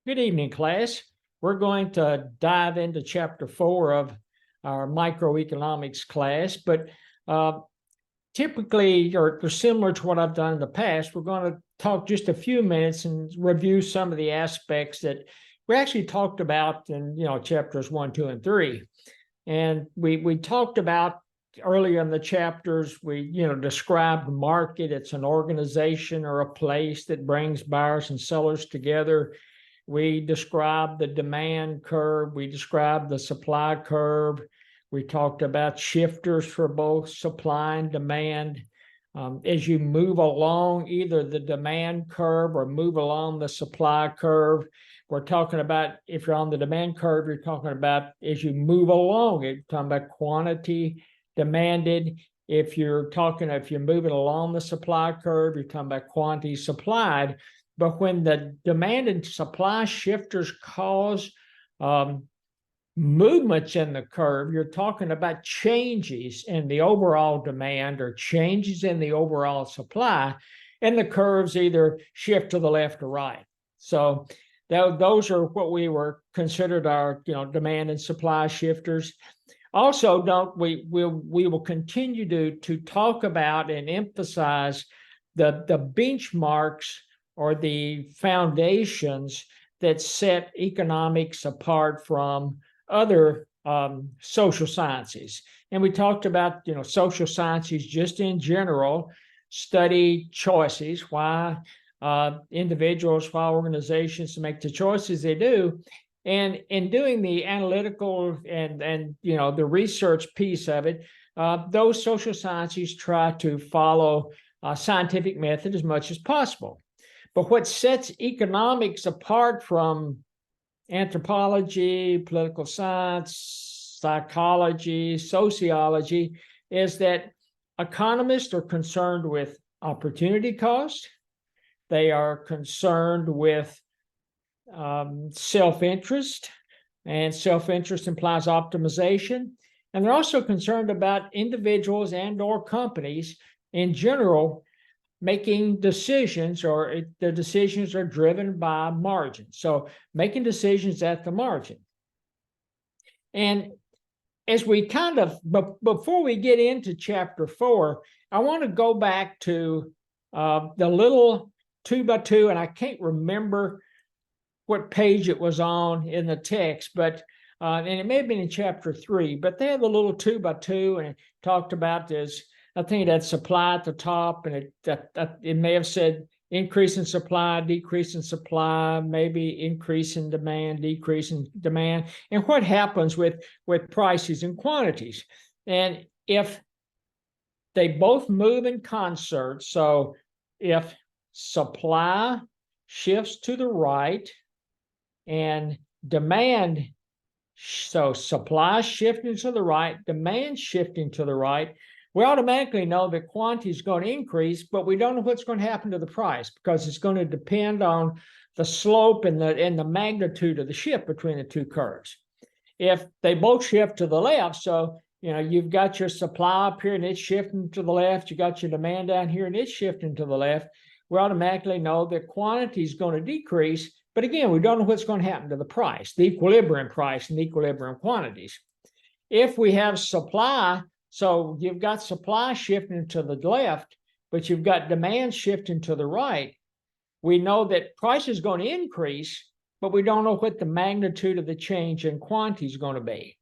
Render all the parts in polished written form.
Good evening, class. We're going to dive into chapter 4 of our microeconomics class, but typically, or similar to what I've done in the past, we're going to talk just a few minutes and review some of the aspects that we actually talked about in chapters 1, 2, and 3. And we talked about earlier in the chapters, we described the market. It's an organization or a place that brings buyers and sellers together. We described the demand curve. We described the supply curve. We talked about shifters for both supply and demand. As you move along either the demand curve or move along the supply curve, we're talking about, if you're on the demand curve, you're talking about as you move along, you're talking about quantity demanded. If you're moving along the supply curve, you're talking about quantity supplied. But when the demand and supply shifters cause movements in the curve, you're talking about changes in the overall demand or changes in the overall supply, and the curves either shift to the left or right. So those are what we were considered our demand and supply shifters. Also, we will continue to talk about and emphasize the benchmarks or the foundations that set economics apart from other social sciences. And we talked about social sciences just in general study choices, why individuals, why organizations make the choices they do. And in doing the analytical and the research piece of it, those social sciences try to follow scientific method as much as possible. But what sets economics apart from anthropology, political science, psychology, sociology is that economists are concerned with opportunity cost. They are concerned with self-interest, and self-interest implies optimization. And they're also concerned about individuals and or companies in general making decisions, or their decisions are driven by margin. So making decisions at the margin. And as we before we get into chapter 4, I want to go back to the little 2x2, and I can't remember what page it was on in the text, but and it may have been in chapter 3, but they had the little 2x2, and it talked about this. I think it had supply at the top, and it may have said increase in supply, decrease in supply, maybe increase in demand, decrease in demand, and what happens with prices and quantities. And if they both move in concert, so if supply shifts to the right and demand, so supply shifting to the right, demand shifting to the right, we automatically know that quantity is going to increase, but we don't know what's going to happen to the price because it's going to depend on the slope and the magnitude of the shift between the two curves. If they both shift to the left, so you've got your supply up here and it's shifting to the left, you got your demand down here and it's shifting to the left, we automatically know that quantity is going to decrease. But again, we don't know what's going to happen to the price, the equilibrium price and the equilibrium quantities. If we have supply, so you've got supply shifting to the left, but you've got demand shifting to the right, we know that price is going to increase, but we don't know what the magnitude of the change in quantity is going to be.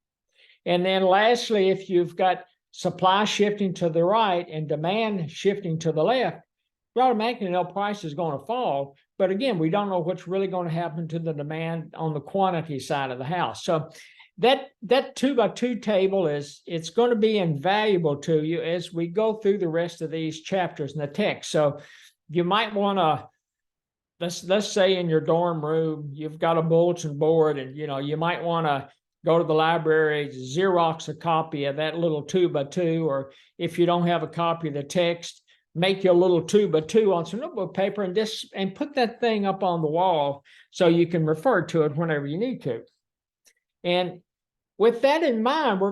And then lastly, if you've got supply shifting to the right and demand shifting to the left, we automatically know price is going to fall. But again, we don't know what's really going to happen to the demand on the quantity side of the house. So that 2x2 table it's going to be invaluable to you as we go through the rest of these chapters in the text. So you might want to, let's say in your dorm room, you've got a bulletin board, and you might want to go to the library, Xerox a copy of that little 2x2, or if you don't have a copy of the text, make your little 2x2 on some notebook paper and put that thing up on the wall so you can refer to it whenever you need to. And with that in mind, we're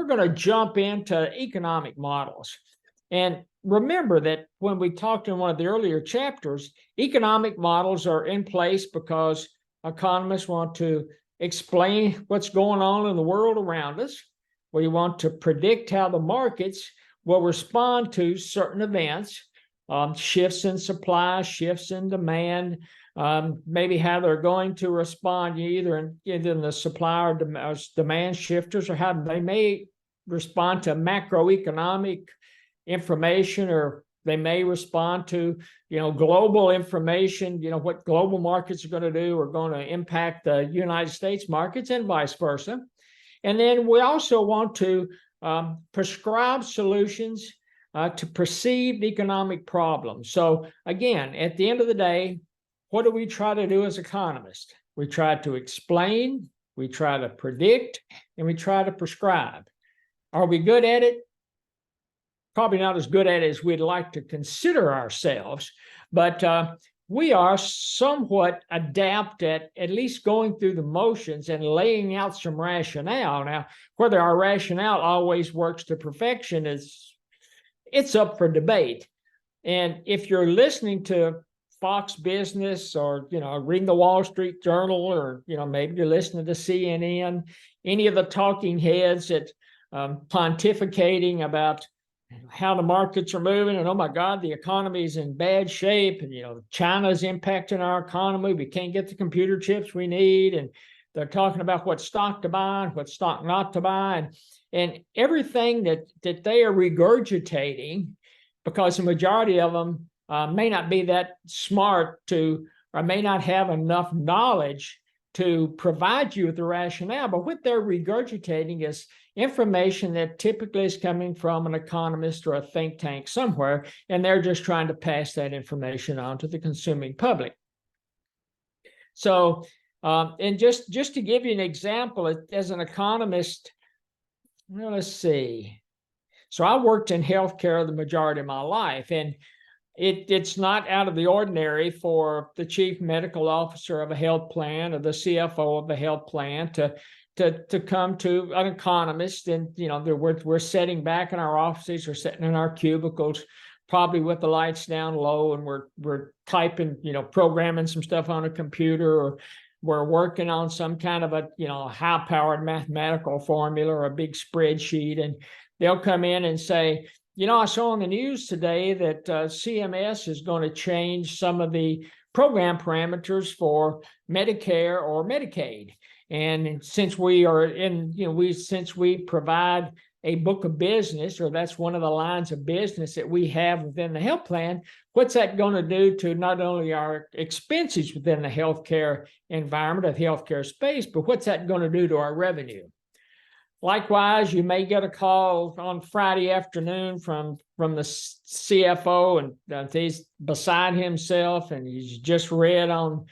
gonna jump into economic models. And remember that when we talked in one of the earlier chapters, economic models are in place because economists want to explain what's going on in the world around us. We want to predict how the markets will respond to certain events, shifts in supply, shifts in demand, maybe how they're going to respond either in the supply or demand shifters, or how they may respond to macroeconomic information, or they may respond to, global information, what global markets are going to do are going to impact the United States markets and vice versa. And then we also want to prescribe solutions to perceived economic problems. So again, at the end of the day, what do we try to do as economists? We try to explain, we try to predict, and we try to prescribe. Are we good at it? Probably not as good at it as we'd like to consider ourselves, but we are somewhat adept at least going through the motions and laying out some rationale. Now, whether our rationale always works to perfection it's up for debate. And if you're listening to Fox Business, or reading the Wall Street Journal, or maybe you're listening to CNN, any of the talking heads that pontificating about how the markets are moving, and oh my God, the economy is in bad shape, and China's impacting our economy. We can't get the computer chips we need, and they're talking about what stock to buy and what stock not to buy, and everything that they are regurgitating, because the majority of them may not be that smart to, or may not have enough knowledge to provide you with the rationale. But what they're regurgitating is information that typically is coming from an economist or a think tank somewhere, and they're just trying to pass that information on to the consuming public. So, and just to give you an example, as an economist, well, let's see. So I worked in healthcare the majority of my life, and it's not out of the ordinary for the chief medical officer of a health plan or the CFO of a health plan to come to an economist, and we're sitting back in our offices or sitting in our cubicles, probably with the lights down low, and we're typing, programming some stuff on a computer, or we're working on some kind of a high-powered mathematical formula or a big spreadsheet, and they'll come in and say, I saw on the news today that CMS is going to change some of the program parameters for Medicare or Medicaid. And since we are since we provide a book of business, or that's one of the lines of business that we have within the health plan, what's that going to do to not only our expenses within the healthcare environment, of healthcare space, but what's that going to do to our revenue? Likewise, you may get a call on Friday afternoon from the CFO, and he's beside himself, and he's just read on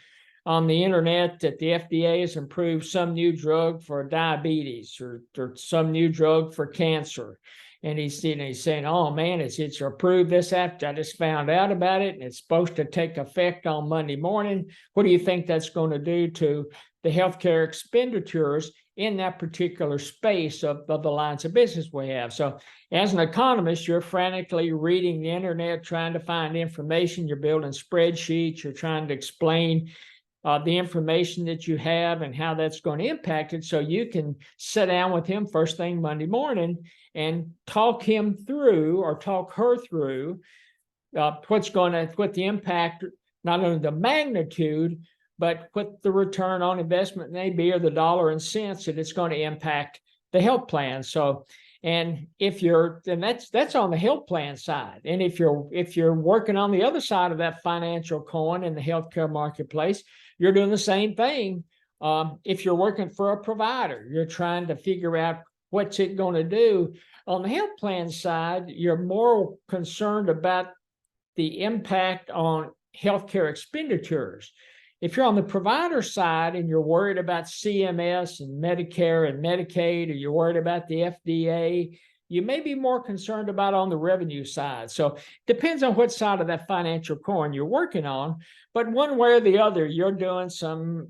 the internet that the FDA has approved some new drug for diabetes, or some new drug for cancer. And he's saying, oh man, it's approved this after I just found out about it, and it's supposed to take effect on Monday morning. What do you think that's going to do to the healthcare expenditures in that particular space of the lines of business we have? So as an economist, you're frantically reading the internet, trying to find information. You're building spreadsheets. You're trying to explain the information that you have and how that's going to impact it, so you can sit down with him first thing Monday morning and talk him through, or talk her through, what the impact, not only the magnitude, but what the return on investment may be, or the dollar and cents that it's going to impact the health plan. So, and that's on the health plan side. And if you're working on the other side of that financial coin in the healthcare marketplace, you're doing the same thing. If you're working for a provider, you're trying to figure out what's it going to do. On the health plan side, you're more concerned about the impact on healthcare expenditures. If you're on the provider side and you're worried about CMS and Medicare and Medicaid, or you're worried about the FDA, you may be more concerned about on the revenue side. So it depends on what side of that financial coin you're working on. But one way or the other, you're doing some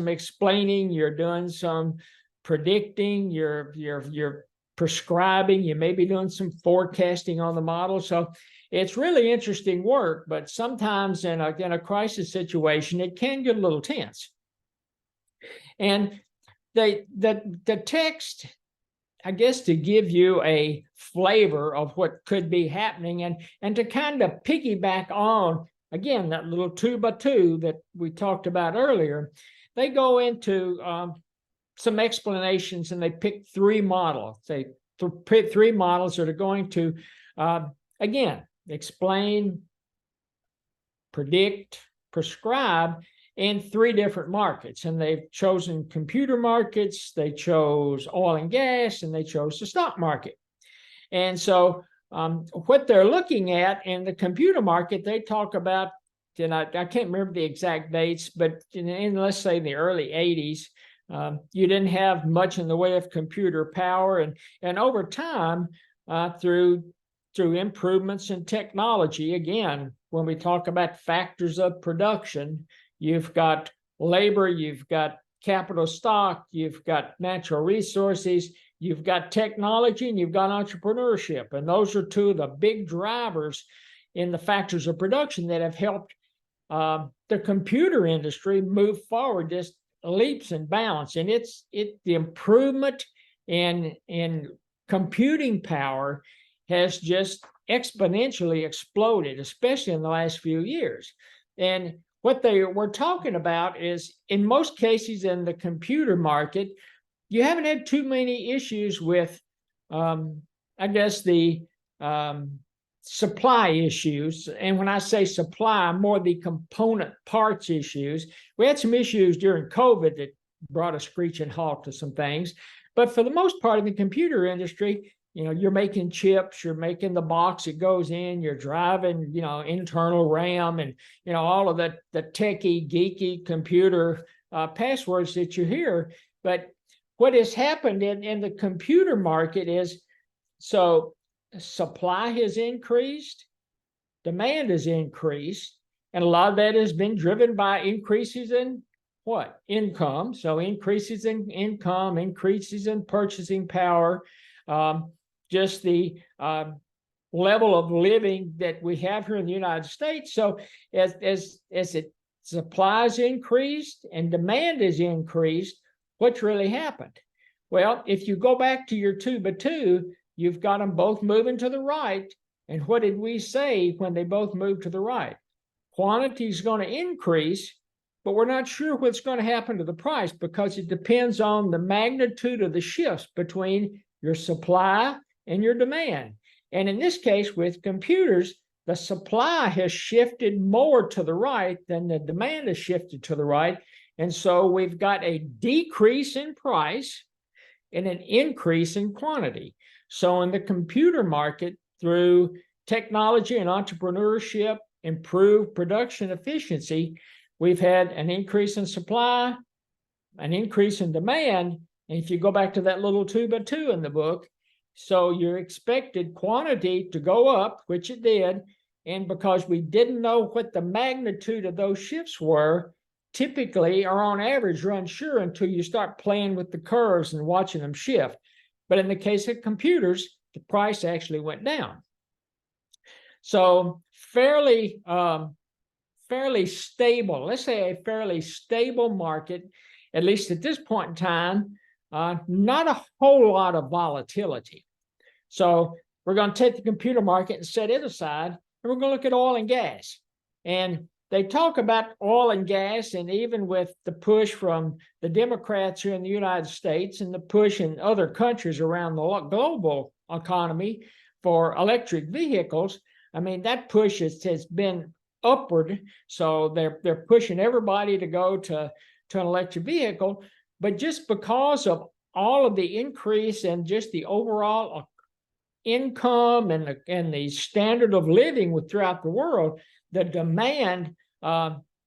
explaining, you're doing some predicting, you're prescribing, you may be doing some forecasting on the model. So it's really interesting work, but sometimes in a crisis situation, it can get a little tense. And the text, I guess, to give you a flavor of what could be happening, and to kind of piggyback on, again, that little 2x2 that we talked about earlier, they go into some explanations, and they pick three models. They pick three models that are going to, again, explain, predict, prescribe in three different markets. And they've chosen computer markets, they chose oil and gas, and they chose the stock market. And so what they're looking at in the computer market, they talk about, and I can't remember the exact dates, but in let's say the early 80s, you didn't have much in the way of computer power. And over time, through improvements in technology, again, when we talk about factors of production, you've got labor, you've got capital stock, you've got natural resources, you've got technology, and you've got entrepreneurship. And those are two of the big drivers in the factors of production that have helped the computer industry move forward just leaps and bounds. And it's the improvement in computing power has just exponentially exploded, especially in the last few years. And what they were talking about is, in most cases in the computer market, you haven't had too many issues with, I guess, the supply issues. And when I say supply, more the component parts issues. We had some issues during COVID that brought a screeching halt to some things. But for the most part in the computer industry, you're making chips, you're making the box it goes in, you're driving, internal RAM, and, all of the techie, geeky computer passwords that you hear. But what has happened in the computer market is, so supply has increased, demand has increased, and a lot of that has been driven by increases in what? Income. So increases in income, increases in purchasing power, just the level of living that we have here in the United States. So as supplies increased and demand has increased, what's really happened? Well, if you go back to your 2x2, you've got them both moving to the right. And what did we say when they both moved to the right? Quantity is going to increase, but we're not sure what's going to happen to the price, because it depends on the magnitude of the shifts between your supply and your demand. And in this case, with computers, the supply has shifted more to the right than the demand has shifted to the right. And so we've got a decrease in price and an increase in quantity. So in the computer market, through technology and entrepreneurship, improved production efficiency, we've had an increase in supply, an increase in demand. And if you go back to that little 2x2 in the book, so your expected quantity to go up, which it did, and because we didn't know what the magnitude of those shifts were, typically, or on average, you're unsure until you start playing with the curves and watching them shift. But in the case of computers, the price actually went down. So fairly stable, let's say a fairly stable market, at least at this point in time. Not a whole lot of volatility. So we're going to take the computer market and set it aside, and we're going to look at oil and gas. And they talk about oil and gas, and even with the push from the Democrats here in the United States and the push in other countries around the global economy for electric vehicles, I mean, that push has been upward. So they're pushing everybody to go to an electric vehicle. But just because of all of the increase and just the overall income and the standard of living throughout the world, the demand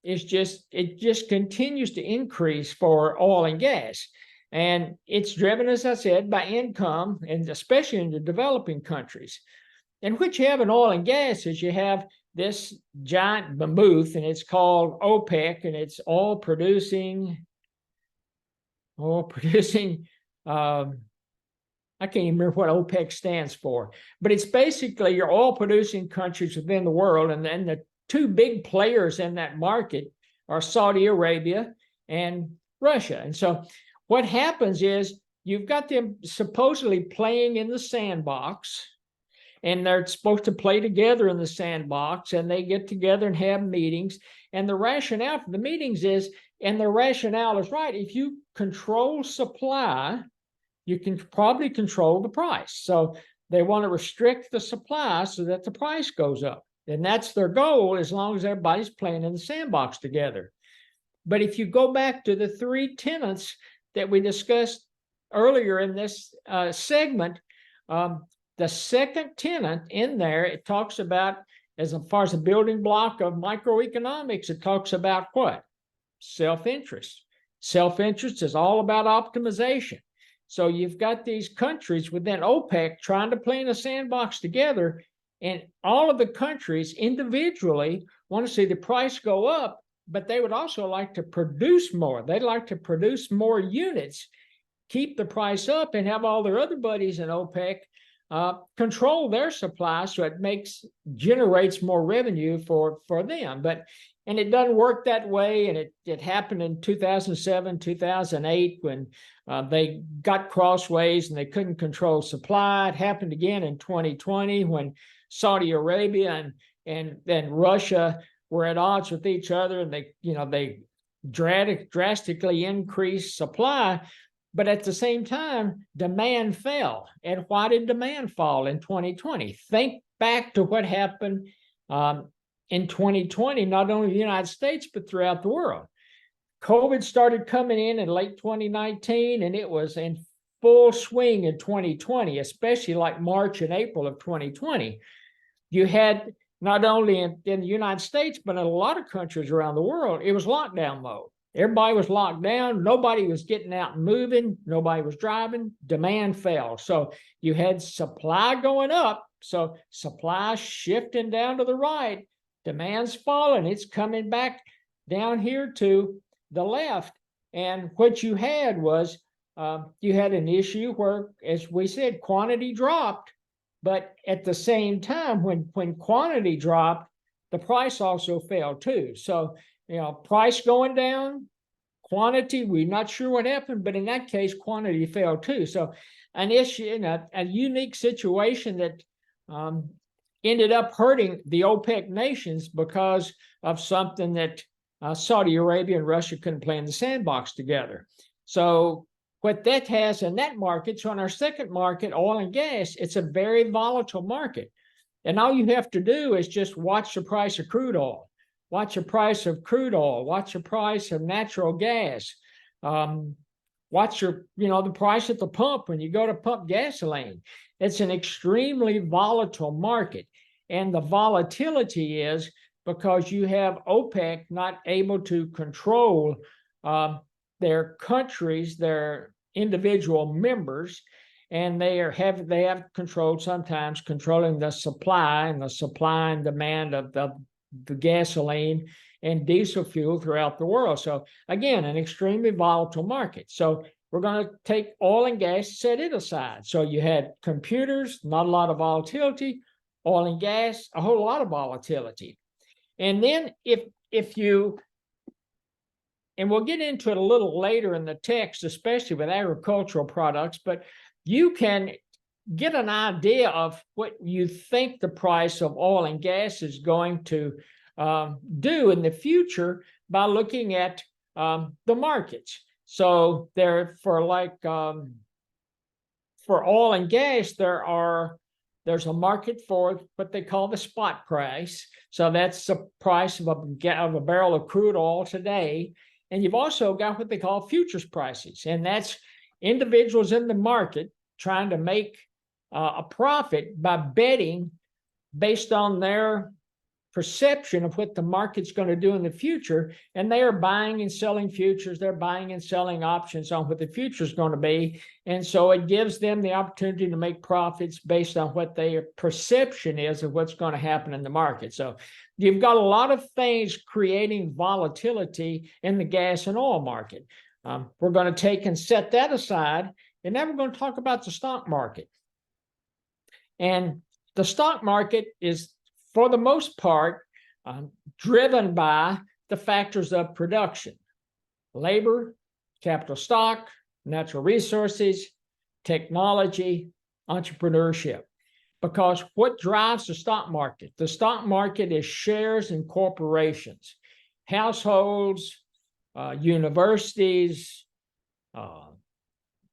just continues to increase for oil and gas. And it's driven, as I said, by income, and especially in the developing countries. And what you have in oil and gas is you have this giant behemoth, and it's called OPEC, and it's oil producing, I can't even remember what OPEC stands for, but it's basically your oil producing countries within the world. And then the two big players in that market are Saudi Arabia and Russia. And so what happens is you've got them supposedly playing in the sandbox, and they're supposed to play together in the sandbox, and they get together and have meetings. And the rationale for the meetings is, and the rationale is right, if you control supply, you can probably control the price. So they want to restrict the supply so that the price goes up. And that's their goal, as long as everybody's playing in the sandbox together. But if you go back to the three tenets that we discussed earlier in this segment, the second tenet in there, it talks about, as far as the building block of microeconomics, it talks about what? Self-interest. Self-interest is all about optimization. So you've got these countries within OPEC trying to play in a sandbox together, and all of the countries individually want to see the price go up, but they would also like to produce more. They'd like to produce more units, keep the price up, and have all their other buddies in OPEC control their supply, so it generates more revenue for them. And it doesn't work that way. And it happened in 2007, 2008, when they got crossways and they couldn't control supply. It happened again in 2020 when Saudi Arabia and Russia were at odds with each other, and they drastically increased supply. But at the same time, demand fell. And why did demand fall in 2020? Think back to what happened in 2020, not only in the United States, but throughout the world. COVID started coming in late 2019, and it was in full swing in 2020, especially like March and April of 2020. You had, not only in the United States, but in a lot of countries around the world, it was lockdown mode. Everybody was locked down. Nobody was getting out and moving. Nobody was driving. Demand fell. So you had supply going up. So supply shifting down to the right. Demand's falling. It's coming back down here to the left. And what you had was you had an issue where, as we said, quantity dropped. But at the same time, when quantity dropped, the price also fell too. So, price going down, quantity, we're not sure what happened, but in that case, quantity fell too. So an issue, a unique situation that ended up hurting the OPEC nations because of something that Saudi Arabia and Russia couldn't play in the sandbox together. So what that has in that market, so on our second market, oil and gas, it's a very volatile market. And all you have to do is just watch the price of crude oil, watch the price of crude oil, watch the price of natural gas, watch the price at the pump when you go to pump gasoline. It's an extremely volatile market. And the volatility is because you have OPEC not able to control their countries, their individual members, and they have control, sometimes controlling the supply and demand of the gasoline and diesel fuel throughout the world. So again, an extremely volatile market. So we're going to take oil and gas, set it aside. So you had computers, not a lot of volatility, oil and gas, a whole lot of volatility. And then and we'll get into it a little later in the text, especially with agricultural products, but you can get an idea of what you think the price of oil and gas is going to do in the future by looking at the markets. So for oil and gas, there's a market for what they call the spot price. So that's the price of a barrel of crude oil today. And you've also got what they call futures prices. And that's individuals in the market trying to make a profit by betting based on their perception of what the market's going to do in the future. And they are buying and selling futures. They're buying and selling options on what the future is going to be. And so it gives them the opportunity to make profits based on what their perception is of what's going to happen in the market. So you've got a lot of things creating volatility in the gas and oil market. We're going to take and set that aside. And now we're going to talk about the stock market. And the stock market is, for the most part, driven by the factors of production, labor, capital stock, natural resources, technology, entrepreneurship. Because what drives the stock market? The stock market is shares in corporations, households, universities,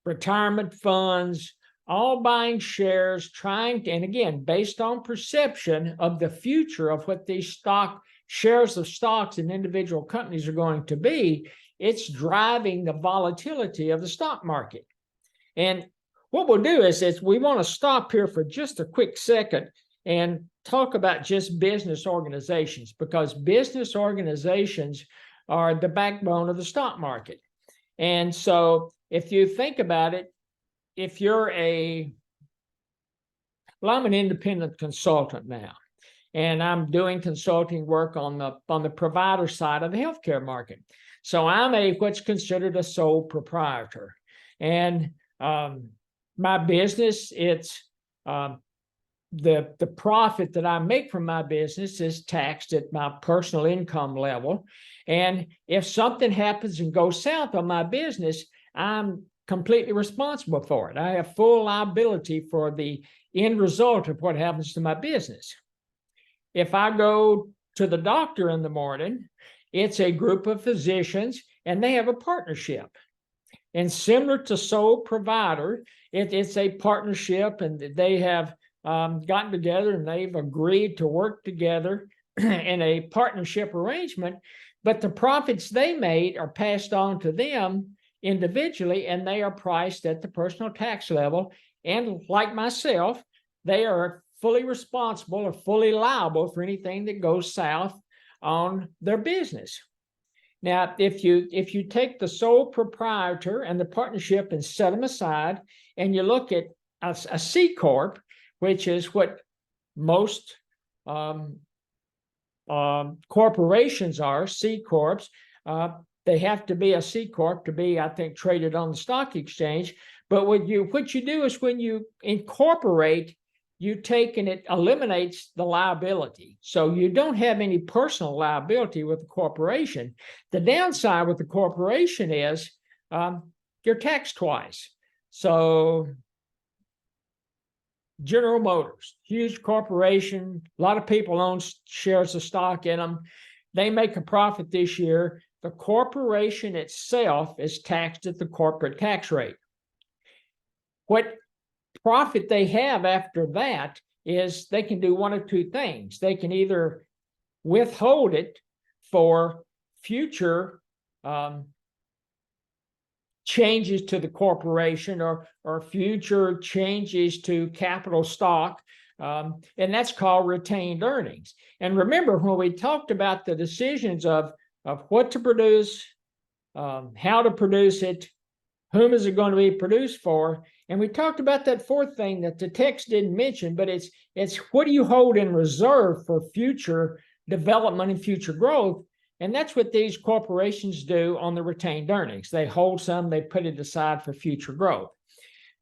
retirement funds, all buying shares, trying to, and again, based on perception of the future of what these shares of stocks in individual companies are going to be, it's driving the volatility of the stock market. And what we'll do is we want to stop here for just a quick second and talk about just business organizations, because business organizations are the backbone of the stock market. And so if you think about it, if you're I'm an independent consultant now, and I'm doing consulting work on the provider side of the healthcare market. So I'm what's considered a sole proprietor. And my business, it's the profit that I make from my business is taxed at my personal income level. And if something happens and goes south on my business, I'm completely responsible for it. I have full liability for the end result of what happens to my business. If I go to the doctor in the morning, it's a group of physicians and they have a partnership. And similar to sole provider, it's a partnership, and they have gotten together and they've agreed to work together in a partnership arrangement, but the profits they made are passed on to them individually, and they are priced at the personal tax level. And like myself, they are fully responsible or fully liable for anything that goes south on their business. Now, if you take the sole proprietor and the partnership and set them aside, and you look at a C Corp, which is what most corporations are, C Corps, they have to be a C Corp to be, I think, traded on the stock exchange. But what you do is when you incorporate, you take and it eliminates the liability. So you don't have any personal liability with the corporation. The downside with the corporation is you're taxed twice. So General Motors, huge corporation, a lot of people own shares of stock in them. They make a profit this year. The corporation itself is taxed at the corporate tax rate. What profit they have after that is they can do one of two things. They can either withhold it for future changes to the corporation or future changes to capital stock, and that's called retained earnings. And remember, when we talked about the decisions of what to produce, how to produce it, whom is it going to be produced for, and we talked about that fourth thing that the text didn't mention, but it's what do you hold in reserve for future development and future growth. And that's what these corporations do on the retained earnings. They hold some, they put it aside for future growth.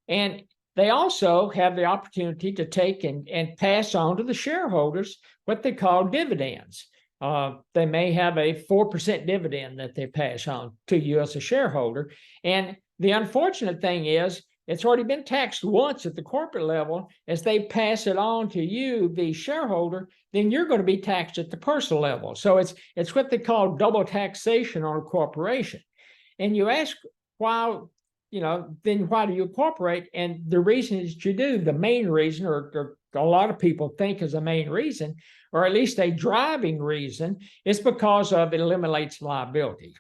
And they also have the opportunity to take and pass on to the shareholders what they call dividends. They may have a 4% dividend that they pass on to you as a shareholder. And the unfortunate thing is, it's already been taxed once at the corporate level. As they pass it on to you, the shareholder, then you're going to be taxed at the personal level. So it's what they call double taxation on a corporation. And you ask, why, then why do you incorporate? And the reason is you do. The main reason, or a lot of people think is the main reason, or at least a driving reason, is because it eliminates liability.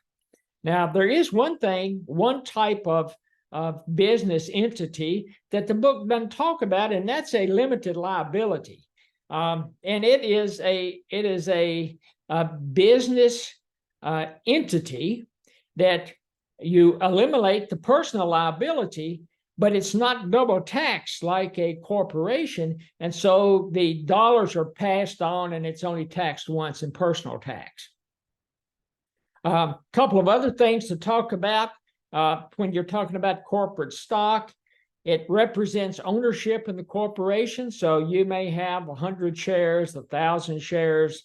Now, there is one type of business entity that the book doesn't talk about, and that's a limited liability. And it is a business entity that you eliminate the personal liability, but it's not double taxed like a corporation. And so the dollars are passed on, and it's only taxed once in personal tax. A couple of other things to talk about. When you're talking about corporate stock, it represents ownership in the corporation. So you may have 100 shares, 1,000 shares.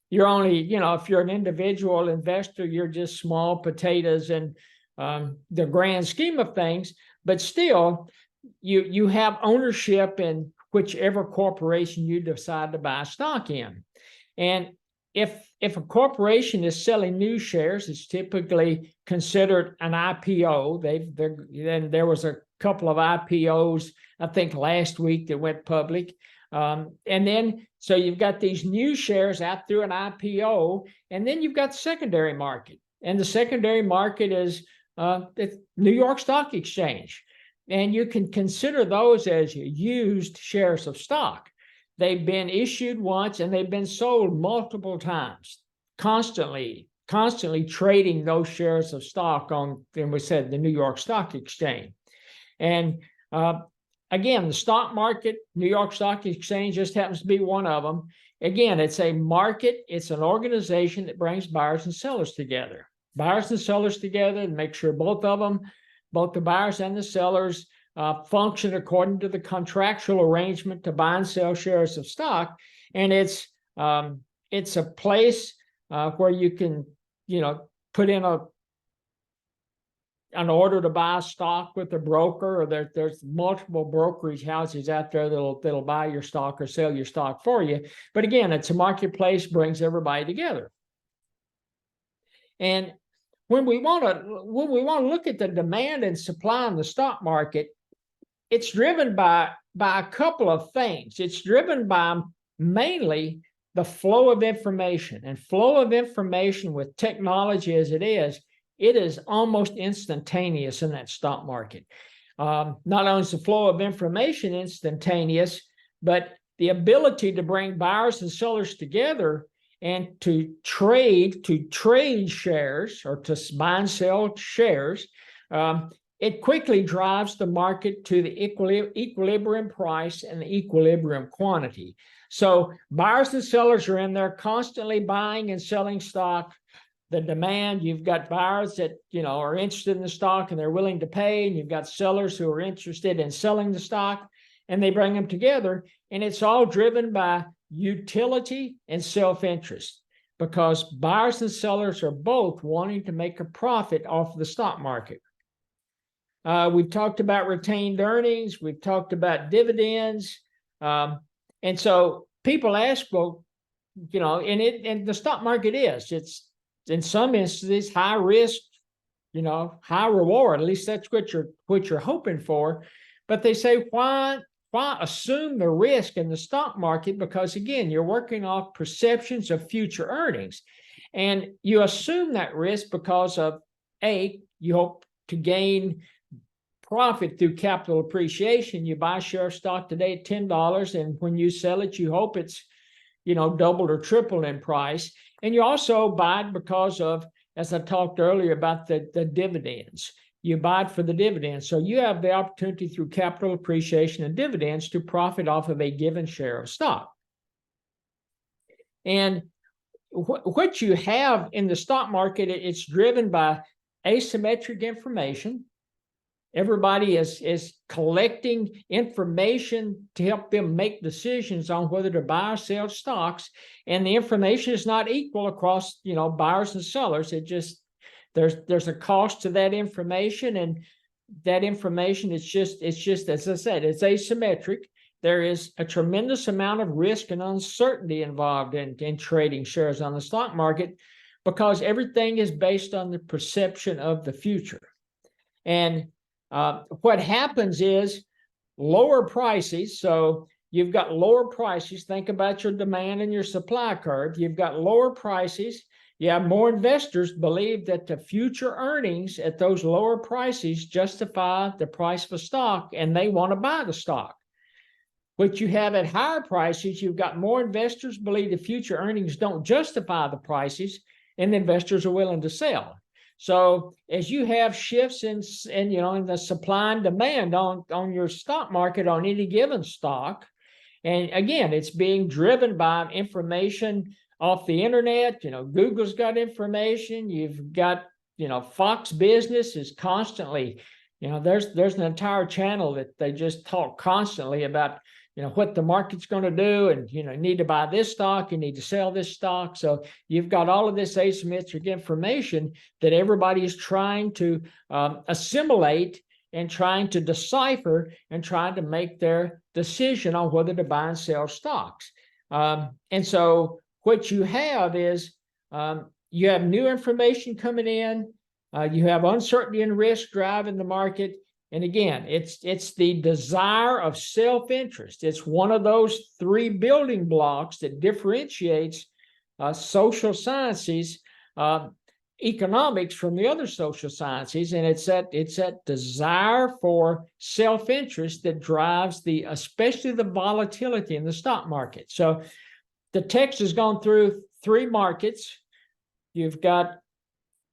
You're only, if you're an individual investor, you're just small potatoes in the grand scheme of things, but still, you have ownership in whichever corporation you decide to buy stock in. And if a corporation is selling new shares, it's typically considered an IPO. Then there was a couple of IPOs, I think last week, that went public. And then, so you've got these new shares out through an IPO, and then you've got the secondary market. And the secondary market is the New York Stock Exchange. And you can consider those as used shares of stock. They've been issued once and they've been sold multiple times, constantly trading those shares of stock on, and we said, the New York Stock Exchange. And again, the stock market, New York Stock Exchange just happens to be one of them. Again, it's a market, it's an organization that brings buyers and sellers together. Buyers and sellers together, and make sure both of them, both the buyers and the sellers, function according to the contractual arrangement to buy and sell shares of stock. And it's a place where you can, put in an order to buy stock with a broker, or there's multiple brokerage houses out there that'll buy your stock or sell your stock for you. But again, it's a marketplace, brings everybody together. And when we want to look at the demand and supply in the stock market, it's driven by a couple of things. It's driven by mainly the flow of information, and flow of information with technology as it is almost instantaneous in that stock market. Not only is the flow of information instantaneous, but the ability to bring buyers and sellers together and to trade shares, or to buy and sell shares, it quickly drives the market to the equilibrium price and the equilibrium quantity. So buyers and sellers are in there constantly buying and selling stock. The demand, you've got buyers that are interested in the stock and they're willing to pay, and you've got sellers who are interested in selling the stock, and they bring them together. And it's all driven by utility and self-interest, because buyers and sellers are both wanting to make a profit off the stock market. We've talked about retained earnings. We've talked about dividends. And so people ask, well, and the stock market it's in some instances high risk, high reward. At least that's what you're hoping for. But they say, why assume the risk in the stock market? Because again, you're working off perceptions of future earnings. And you assume that risk because of you hope to gain profit through capital appreciation. You buy a share of stock today at $10, and when you sell it, you hope it's doubled or tripled in price. And you also buy it because of, as I talked earlier about the dividends. You buy it for the dividends. So you have the opportunity through capital appreciation and dividends to profit off of a given share of stock. And what you have in the stock market, it's driven by asymmetric information. Everybody is collecting information to help them make decisions on whether to buy or sell stocks, and the information is not equal across buyers and sellers. It just there's a cost to that information, and that information it's just as I said, it's asymmetric. There is a tremendous amount of risk and uncertainty involved in trading shares on the stock market, because everything is based on the perception of the future. And what happens is lower prices. So you've got lower prices. Think about your demand and your supply curve. You've got lower prices. You have more investors believe that the future earnings at those lower prices justify the price of a stock, and they want to buy the stock. What you have at higher prices, you've got more investors believe the future earnings don't justify the prices, and the investors are willing to sell. So as you have shifts in the supply and demand on your stock market on any given stock, and again, it's being driven by information off the internet. Google's got information. You've got, Fox Business is constantly, there's an entire channel that they just talk constantly about what the market's going to do, and you need to buy this stock, you need to sell this stock. So you've got all of this asymmetric information that everybody is trying to assimilate and trying to decipher and trying to make their decision on whether to buy and sell stocks. And so what you have is you have new information coming in, you have uncertainty and risk driving the market. And again, it's the desire of self-interest. It's one of those three building blocks that differentiates social sciences, economics from the other social sciences, and it's that desire for self-interest that drives especially the volatility in the stock market. So the text has gone through three markets. You've got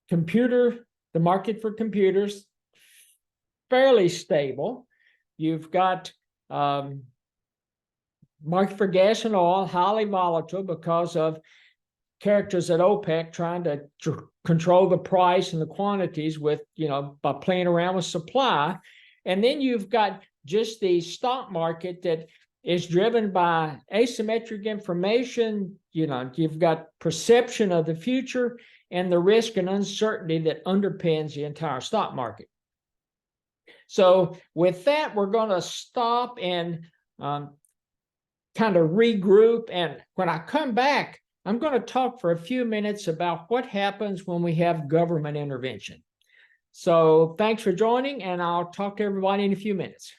the market for computers, fairly stable. You've got market for gas and oil, highly volatile because of characters at OPEC trying to control the price and the quantities by playing around with supply. And then you've got just the stock market that is driven by asymmetric information. You've got perception of the future and the risk and uncertainty that underpins the entire stock market. So with that, we're going to stop and kind of regroup. And when I come back, I'm going to talk for a few minutes about what happens when we have government intervention. So thanks for joining, and I'll talk to everybody in a few minutes.